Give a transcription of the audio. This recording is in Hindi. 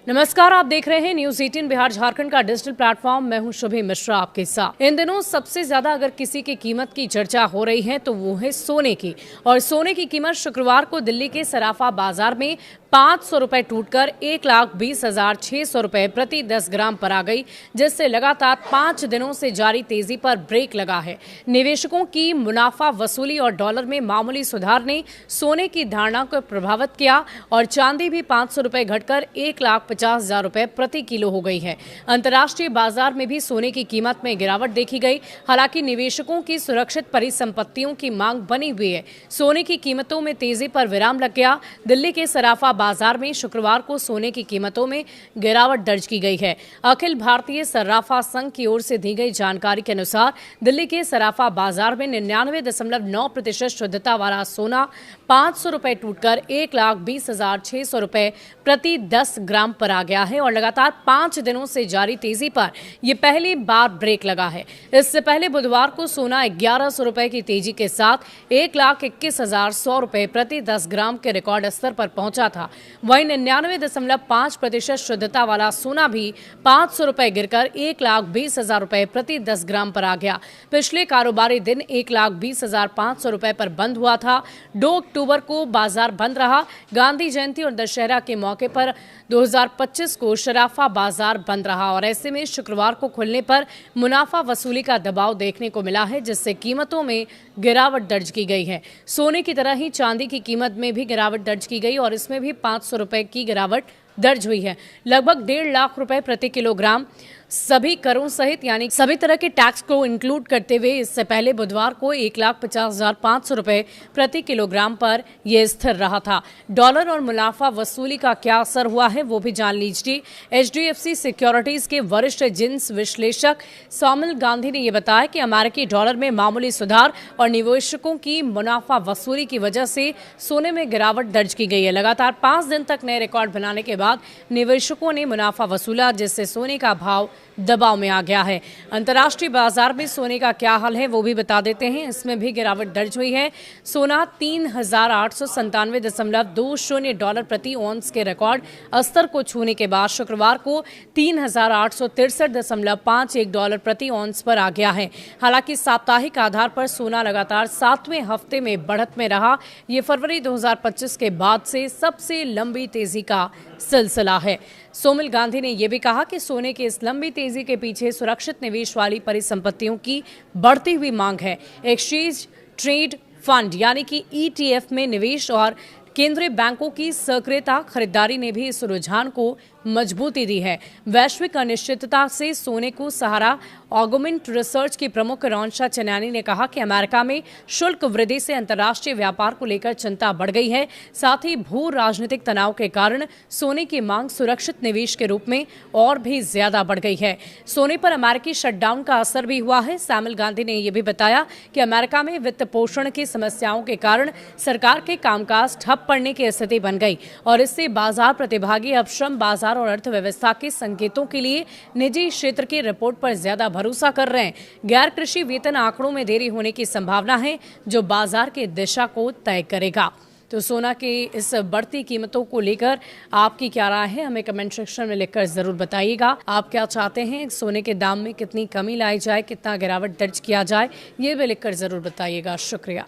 नमस्कार, आप देख रहे हैं न्यूज 18 बिहार झारखंड का डिजिटल प्लेटफॉर्म। मैं हूं शुभी मिश्रा आपके साथ। इन दिनों सबसे ज्यादा अगर किसी की कीमत की चर्चा हो रही है तो वो है सोने की। और सोने की कीमत शुक्रवार को दिल्ली के सराफा बाजार में 500 रुपए टूटकर 1,20,600 रुपए प्रति 10 ग्राम पर आ गई, जिससे लगातार 5 दिनों से जारी तेजी पर ब्रेक लगा है। निवेशकों की मुनाफा वसूली और डॉलर में मामूली सुधार ने सोने की धारणा को प्रभावित किया और चांदी भी 500 रुपए घटकर 1,50,000 रुपए प्रति किलो हो गई है। अंतर्राष्ट्रीय बाजार में भी सोने की कीमत में गिरावट देखी गई। हालांकि निवेशकों की सुरक्षित परिसंपत्तियों की मांग बनी हुई है। सोने की कीमतों में तेजी पर विराम लग गया। दिल्ली के सराफा बाजार में शुक्रवार को सोने की कीमतों में गिरावट दर्ज की गई है। अखिल भारतीय सर्राफा संघ की ओर से दी गई जानकारी के अनुसार दिल्ली के सराफा बाजार में 99.9% शुद्धता वाला सोना 500 रुपए टूटकर 1,20,600 रुपए प्रति 10 ग्राम पर आ गया है और लगातार 5 दिनों से जारी तेजी पर यह पहली बार ब्रेक लगा है। इससे पहले बुधवार को सोना 1,100 रुपए की तेजी के साथ 1,21,100 रुपए प्रति 10 ग्राम के रिकॉर्ड स्तर पर पहुंचा था। वहीं 99.5% शुद्धता वाला सोना भी 500 रुपए गिरकर 1,20,000 रुपए प्रति 10 ग्राम पर आ गया। पिछले कारोबारी दिन 1,20,500 रुपए पर बंद हुआ था। 2 अक्टूबर को बाजार बंद रहा। गांधी जयंती और दशहरा के मौके पर 2025 को सराफा बाजार बंद रहा और ऐसे में शुक्रवार को खुलने पर मुनाफा वसूली का दबाव देखने को मिला है, जिससे कीमतों में गिरावट दर्ज की गई है। सोने की तरह ही चांदी की कीमत में भी गिरावट दर्ज की गई और इसमें भी 500 रुपए की गिरावट दर्ज हुई है। लगभग 1.5 लाख रुपए प्रति किलोग्राम सभी करों सहित यानी सभी तरह के टैक्स को इंक्लूड करते हुए इससे पहले बुधवार को 1,50,500 रुपए प्रति किलोग्राम पर यह स्थिर रहा था। डॉलर और मुनाफा वसूली का क्या असर हुआ है वो भी जान लीजिए। HDFC सिक्योरिटीज के वरिष्ठ जिंस विश्लेषक सौमिल गांधी ने यह बताया कि अमेरिकी डॉलर में मामूली सुधार और निवेशकों की मुनाफा वसूली की वजह से सोने में गिरावट दर्ज की गई है। लगातार 5 दिन तक नए रिकॉर्ड बनाने के बाद निवेशकों ने मुनाफा वसूला, जिससे सोने का भाव दबाव में आ गया है। अंतर्राष्ट्रीय बाजार में सोने का क्या हाल है वो भी बता देते हैं। इसमें भी गिरावट दर्ज हुई है। सोना 3,897.20 डॉलर प्रति औंस के रिकॉर्ड स्तर को छूने के बाद शुक्रवार को 3,863.51 डॉलर प्रति औंस पर आ गया है। हालांकि साप्ताहिक आधार पर सोना लगातार 7वें हफ्ते में बढ़त में रहा। ये फरवरी 2025 के बाद से सबसे लंबी तेजी का सिलसिला है। सौमिल गांधी ने यह भी कहा कि सोने की इस लंबी तेजी के पीछे सुरक्षित निवेश वाली परिसंपत्तियों की बढ़ती हुई मांग है। एक्सचेंज ट्रेड फंड यानी कि ETF में निवेश और केंद्रीय बैंकों की सक्रियता खरीदारी ने भी इस रुझान को मजबूती दी है। वैश्विक अनिश्चितता से सोने को सहारा ऑगमेंट रिसर्च की प्रमुख रोंशा चन्यानी ने कहा कि अमेरिका में शुल्क वृद्धि से अंतर्राष्ट्रीय व्यापार को लेकर चिंता बढ़ गई है। साथ ही भू राजनीतिक तनाव के कारण सोने की मांग सुरक्षित निवेश के रूप में और भी ज्यादा बढ़ गई है। सोने पर अमेरिकी शटडाउन का असर भी हुआ है। सौमिल गांधी ने यह भी बताया कि अमेरिका में वित्त पोषण की समस्याओं के कारण सरकार के कामकाज ठप पड़ने की स्थिति बन गई और इससे बाजार प्रतिभागी अब श्रम बाजार और अर्थव्यवस्था के संकेतों के लिए निजी क्षेत्र की रिपोर्ट पर ज्यादा भरोसा कर रहे हैं। गैर कृषि वेतन आंकड़ों में देरी होने की संभावना है, जो बाजार की दिशा को तय करेगा। तो सोना की इस बढ़ती कीमतों को लेकर आपकी क्या राय है, हमें कमेंट सेक्शन में लिखकर जरूर बताइएगा। आप क्या चाहते हैं, सोने के दाम में कितनी कमी लाई जाए, कितना गिरावट दर्ज किया जाए, ये भी लिखकर जरूर बताइएगा। शुक्रिया।